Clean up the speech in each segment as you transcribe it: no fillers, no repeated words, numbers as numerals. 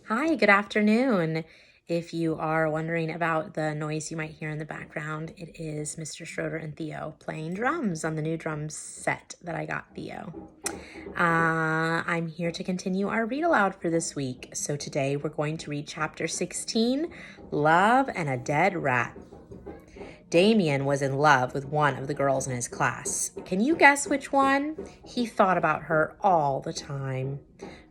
Hi, good afternoon. If you are wondering about the noise you might hear in the background, it is Mr. Schroeder and Theo playing drums on the new drum set that I got Theo. I'm here to continue our read aloud for this week. So today we're going to read chapter 16, Love and a Dead Rat. Damien was in love with one of the girls in his class. Can you guess which one? He thought about her all the time.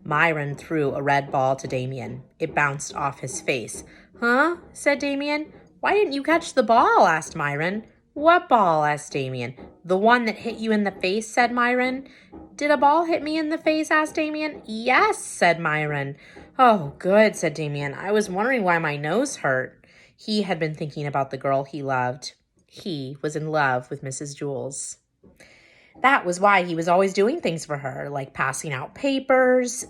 Myron threw a red ball to Damien. It bounced off his face. Huh? Said Damien. Why didn't you catch the ball? Asked Myron. What ball? Asked Damien. The one that hit you in the face, said Myron. Did a ball hit me in the face? Asked Damien. Yes, said Myron. Oh, good, said Damien. I was wondering why my nose hurt. He had been thinking about the girl he loved. He was in love with Mrs. Jules. That was why he was always doing things for her, like passing out papers.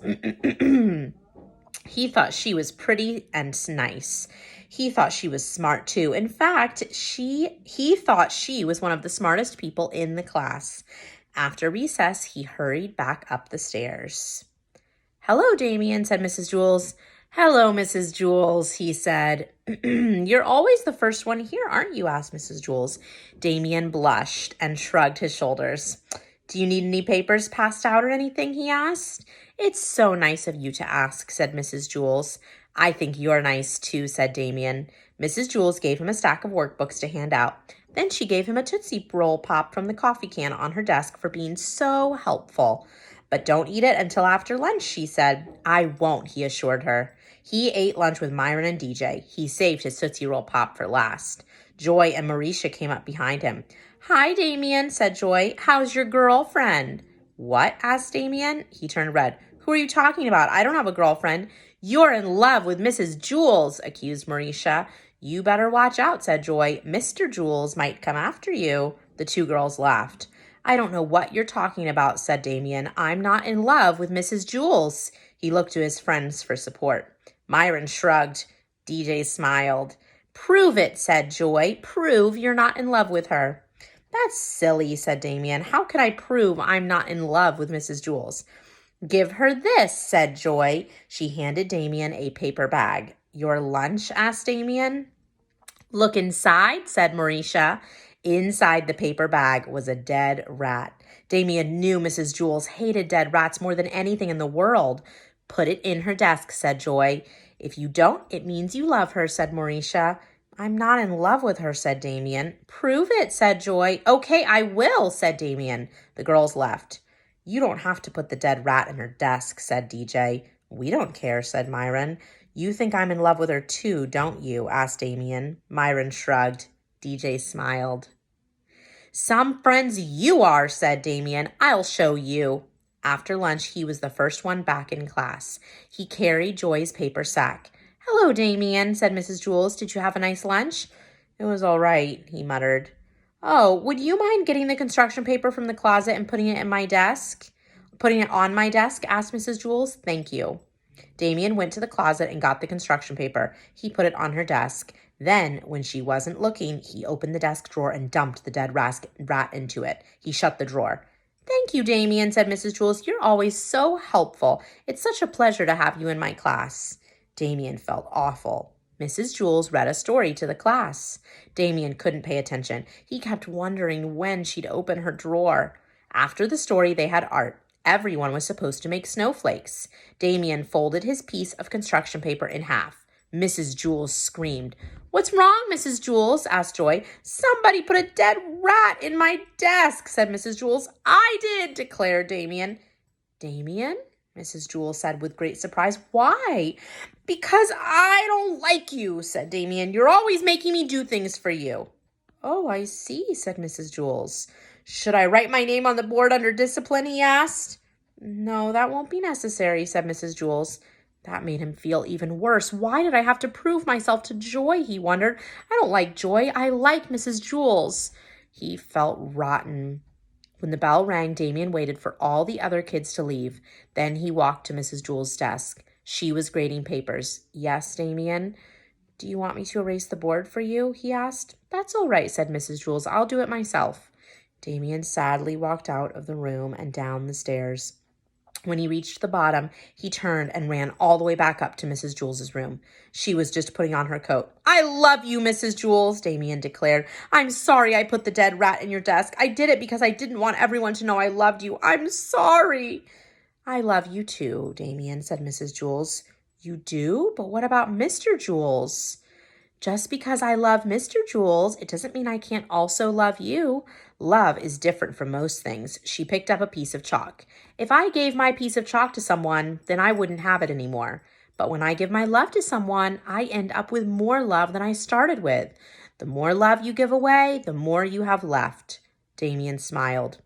He thought she was pretty and nice. He thought she was smart too. In fact, he thought she was one of the smartest people in the class. After recess, he hurried back up the stairs. Hello, Damien, said Mrs. Jules. Hello, Mrs. Jules, he said. You're always the first one here, aren't you? Asked Mrs. Jules. Damien blushed and shrugged his shoulders. Do you need any papers passed out or anything? He asked. It's so nice of you to ask, said Mrs. Jules. I think you're nice too, said Damien. Mrs. Jules gave him a stack of workbooks to hand out. Then she gave him a Tootsie Roll Pop from the coffee can on her desk for being so helpful. But don't eat it until after lunch, she said. I won't, he assured her. He ate lunch with Myron and DJ. He saved his Tootsie Roll Pop for last. Joy and Mauricia came up behind him. Hi, Damien, said Joy. How's your girlfriend? What? Asked Damien. He turned red. Who are you talking about? I don't have a girlfriend. You're in love with Mrs. Jules, accused Mauricia. You better watch out, said Joy. Mr. Jules might come after you. The two girls laughed. I don't know what you're talking about, said Damien. I'm not in love with Mrs. Jules. He looked to his friends for support. Myron shrugged. DJ smiled. Prove it, said Joy. Prove you're not in love with her. That's silly, said Damien. How could I prove I'm not in love with Mrs. Jules? Give her this, said Joy. She handed Damien a paper bag. Your lunch? Asked Damien. Look inside, said Mauricia. Inside the paper bag was a dead rat. Damien knew Mrs. Jules hated dead rats more than anything in the world. Put it in her desk, said Joy. If you don't, it means you love her, said Mauricia. I'm not in love with her, said Damien. Prove it, said Joy. Okay, I will, said Damien. The girls left. You don't have to put the dead rat in her desk, said DJ. We don't care, said Myron. You think I'm in love with her too, don't you? Asked Damien. Myron shrugged. DJ smiled. Some friends you are, said Damien. I'll show you. After lunch, he was the first one back in class. He carried Joy's paper sack. Hello, Damien, said Mrs. Jules. Did you have a nice lunch? It was all right, he muttered. Oh, would you mind getting the construction paper from the closet and putting it in my desk? Putting it on my desk? Asked Mrs. Jules. Thank you. Damien went to the closet and got the construction paper. He put it on her desk. Then, when she wasn't looking, he opened the desk drawer and dumped the dead rat into it. He shut the drawer. Thank you, Damien, said Mrs. Jules. You're always so helpful. It's such a pleasure to have you in my class. Damien felt awful. Mrs. Jules read a story to the class. Damien couldn't pay attention. He kept wondering when she'd open her drawer. After the story, they had art. Everyone was supposed to make snowflakes. Damien folded his piece of construction paper in half. Mrs. Jules screamed. What's wrong, Mrs. Jules? Asked Joy. Somebody put a dead rat in my desk, said Mrs. Jules. I did, declared Damien. Damien? Mrs. Jules said with great surprise. Why? Because I don't like you, said Damien. You're always making me do things for you. Oh, I see, said Mrs. Jules. Should I write my name on the board under discipline, he asked. No, that won't be necessary, said Mrs. Jules. That made him feel even worse. Why did I have to prove myself to Joy, he wondered. I don't like Joy. I like Mrs. Jules. He felt rotten. When the bell rang, Damien waited for all the other kids to leave. Then he walked to Mrs. Jules' desk. She was grading papers. Yes, Damien? Do you want me to erase the board for you? He asked. That's all right, said Mrs. Jules. I'll do it myself. Damien sadly walked out of the room and down the stairs. When he reached the bottom, he turned and ran all the way back up to Mrs. Jules's room. She was just putting on her coat. "I love you, Mrs. Jules," Damien declared. "I'm sorry I put the dead rat in your desk. I did it because I didn't want everyone to know I loved you. I'm sorry." "I love you too, Damien," said Mrs. Jules. "You do? But what about Mr. Jules?" "Just because I love Mr. Jules, it doesn't mean I can't also love you. Love is different from most things." She picked up a piece of chalk. "If I gave my piece of chalk to someone, then I wouldn't have it anymore. But when I give my love to someone, I end up with more love than I started with. The more love you give away, the more you have left." Damien smiled.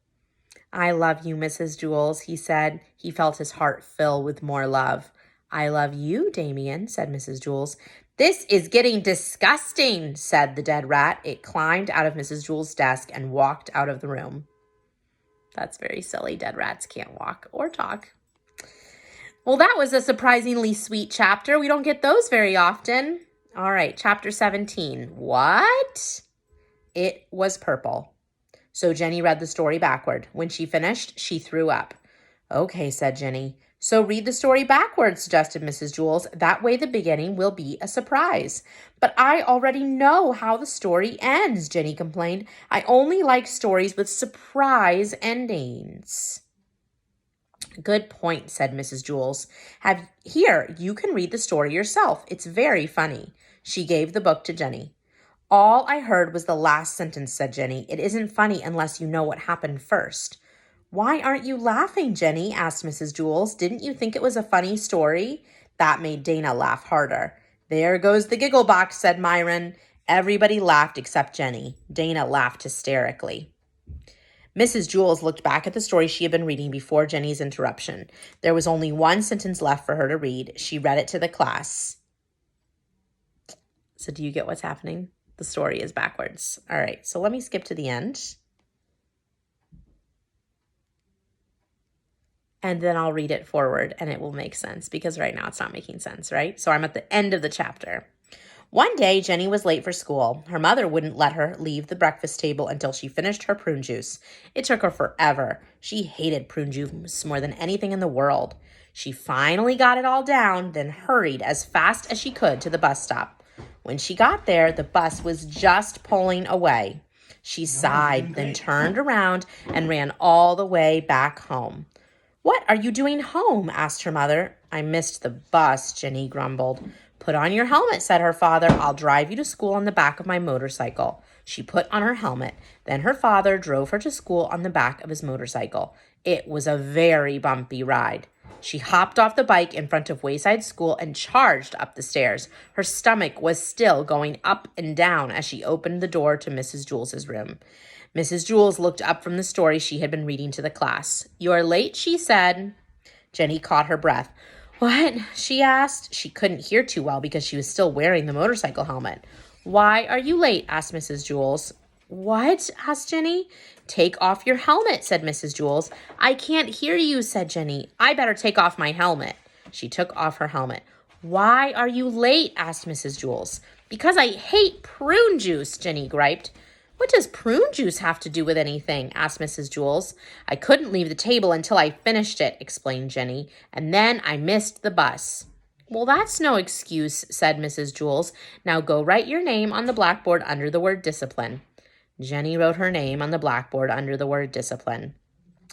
"I love you, Mrs. Jules," he said. He felt his heart fill with more love. "I love you, Damien," said Mrs. Jules. "This is getting disgusting," said the dead rat. It climbed out of Mrs. Jules' desk and walked out of the room. That's very silly. Dead rats can't walk or talk. Well, that was a surprisingly sweet chapter. We don't get those very often. All right, chapter 17. What? It was purple. So Jenny read the story backward. When she finished, she threw up. "Okay," said Jenny. "So read the story backwards," suggested Mrs. Jules. "That way the beginning will be a surprise." "But I already know how the story ends," Jenny complained. "I only like stories with surprise endings." "Good point," said Mrs. Jules. Here, you can read the story yourself. It's very funny." She gave the book to Jenny. "All I heard was the last sentence," said Jenny. "It isn't funny unless you know what happened first." "Why aren't you laughing, Jenny?" asked Mrs. Jules. "Didn't you think it was a funny story?" That made Dana laugh harder. "There goes the giggle box," said Myron. Everybody laughed except Jenny. Dana laughed hysterically. Mrs. Jules looked back at the story she had been reading before Jenny's interruption. There was only one sentence left for her to read. She read it to the class. So do you get what's happening? The story is backwards. All right, so let me skip to the end. And then I'll read it forward and it will make sense because right now it's not making sense, right? So I'm at the end of the chapter. One day, Jenny was late for school. Her mother wouldn't let her leave the breakfast table until she finished her prune juice. It took her forever. She hated prune juice more than anything in the world. She finally got it all down, then hurried as fast as she could to the bus stop. When she got there, the bus was just pulling away. She sighed, then turned around and ran all the way back home. "What are you doing home?" asked her mother. "I missed the bus," Jenny grumbled. "Put on your helmet," said her father. "I'll drive you to school on the back of my motorcycle." She put on her helmet. Then her father drove her to school on the back of his motorcycle. It was a very bumpy ride. She hopped off the bike in front of Wayside School and charged up the stairs. Her stomach was still going up and down as she opened the door to Mrs. Jules's room. Mrs. Jules looked up from the story she had been reading to the class. "You're late," she said. Jenny caught her breath. "What?" she asked. She couldn't hear too well because she was still wearing the motorcycle helmet. "Why are you late?" asked Mrs. Jules. "What?" asked Jenny. "Take off your helmet," said Mrs. Jules. "I can't hear you," said Jenny. "I better take off my helmet." She took off her helmet. "Why are you late?" asked Mrs. Jules. "Because I hate prune juice," Jenny griped. "What does prune juice have to do with anything?" asked Mrs. Jules. "I couldn't leave the table until I finished it," explained Jenny, "and then I missed the bus." "Well, that's no excuse," said Mrs. Jules. "Now go write your name on the blackboard under the word discipline." Jenny wrote her name on the blackboard under the word discipline.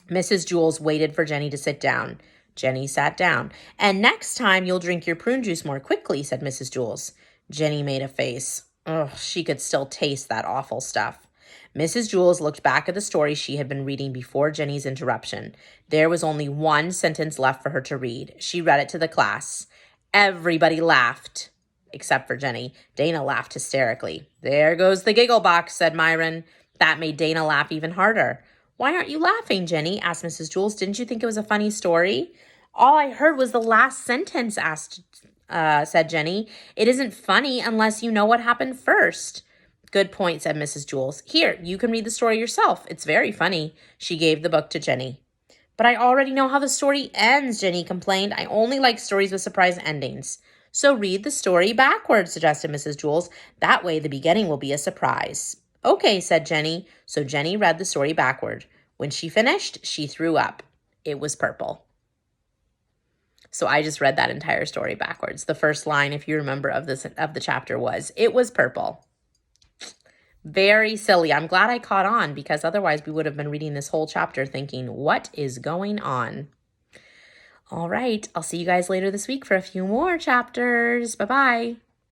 Mrs. Jules waited for Jenny to sit down. Jenny sat down. "And next time you'll drink your prune juice more quickly," said Mrs. Jules. Jenny made a face. Ugh, she could still taste that awful stuff. Mrs. Jules looked back at the story she had been reading before Jenny's interruption. There was only one sentence left for her to read. She read it to the class. Everybody laughed, except for Jenny. Dana laughed hysterically. "There goes the giggle box," said Myron. That made Dana laugh even harder. "Why aren't you laughing, Jenny?" asked Mrs. Jules. "Didn't you think it was a funny story?" "All I heard was the last sentence," said Jenny. "It isn't funny unless you know what happened first." "Good point," said Mrs. Jules. "Here, you can read the story yourself. It's very funny." She gave the book to Jenny. "But I already know how the story ends," Jenny complained. "I only like stories with surprise endings." "So read the story backwards," suggested Mrs. Jules. "That way the beginning will be a surprise." "Okay," said Jenny. So Jenny read the story backward. When she finished, she threw up. It was purple. So I just read that entire story backwards. The first line, if you remember, of the chapter was, "It was purple." Very silly. I'm glad I caught on, because otherwise we would have been reading this whole chapter thinking, what is going on? All right, I'll see you guys later this week for a few more chapters. Bye-bye.